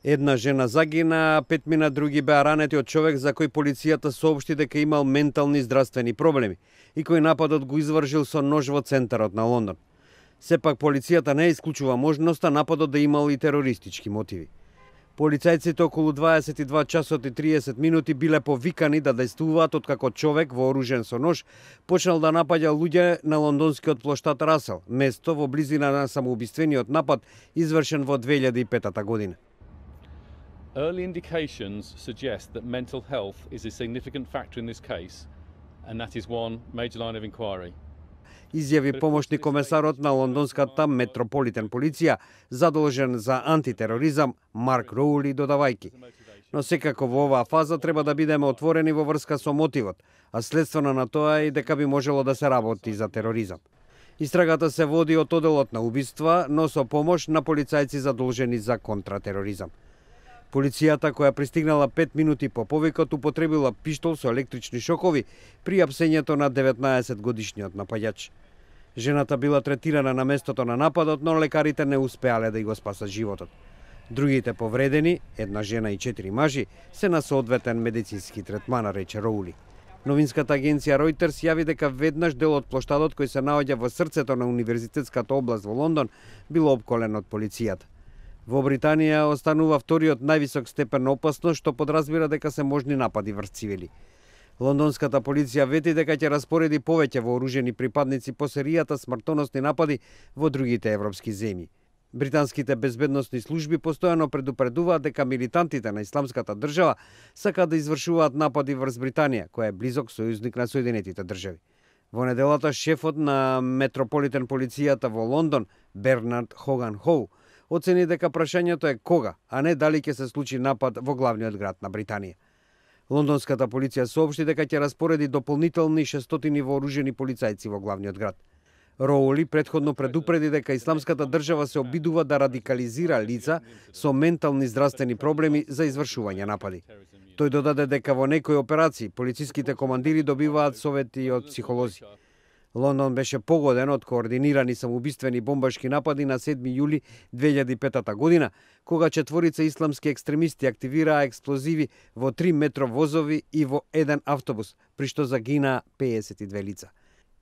Една жена загина, а 5 мина други беа ранети од човек за кој полицијата соопшти дека имал ментални здравствени проблеми и кој нападот го извршил со нож во центарот на Лондон. Сепак полицијата не исклучува можноста нападот да имал и терористички мотиви. Полицајците околу 22 часот и 30 минути биле повикани да дејствуваат откако човек вооружен со нож почнал да напаѓа луѓе на лондонскиот плоштад Расел, место во близина на самоубиствениот напад извршен во 2005 година. Early indications suggest that mental health is a significant factor in this case, and that is one major line of inquiry. Изјави помошни комесарот на лондонската метрополитен полиција, задолжен за антитероризам, Марк Роули, додавајќи. Но секако во оваа фаза треба да бидеме отворени во врска со мотивот, а следствено на тоа е и дека би можело да се работи за тероризам. Истрагата се води од оделот на убиства, но со помош на полицајци задолжени за контратероризам. Полицијата, која пристигнала 5 минути по повикот, употребила пиштол со електрични шокови при апсењето на 19-годишниот напаѓач. Жената била третирана на местото на нападот, но лекарите не успеале да ја го спасат животот. Другите повредени, една жена и 4 мажи, се на соодветен медицински третман, рече Роули. Новинската агенција Reuters јави дека веднаш дел од плоштадот кој се наоѓа во срцето на универзитетската област во Лондон бил обколен од полицијата. Во Британија останува вториот највисок степен на опасност, што подразбира дека се можни напади врз цивили. Лондонската полиција вети дека ќе распореди повеќе вооружени припадници по серијата смртоносни напади во другите европски земји. Британските безбедносни служби постојано предупредуваат дека милитантите на Исламската држава сакаат да извршуваат напади врз Британија, која е близок сојузник на Соединетите држави. Во неделата шефот на метрополитен полицијата во Лондон, Бернард Хоган Хоу, оцени дека прашањето е кога, а не дали ќе се случи напад во главниот град на Британија. Лондонската полиција соопшти дека ќе распореди дополнителни 600 вооружени полицајци во главниот град. Роули претходно предупреди дека Исламската држава се обидува да радикализира лица со ментални здравствени проблеми за извршување напади. Тој додаде дека во некои операции полициските командири добиваат совети од психолози. Лондон беше погоден од координирани самоубиствени бомбашки напади на 7 јули 2005 година, кога 4 исламски екстремисти активираа експлозиви во 3 метровозови и во еден автобус, при што загинаа 52 лица.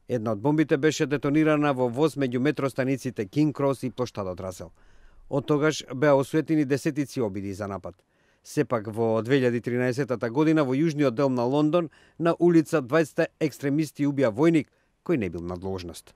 Една од бомбите беше детонирана во воз меѓу метростаниците Кинг Крос и плоштадот Расел. Од тогаш беа осуетени десетици обиди за напад. Сепак во 2013 година во јужниот дел на Лондон на улица 20 екстремисти убија војник кој не бил на должност.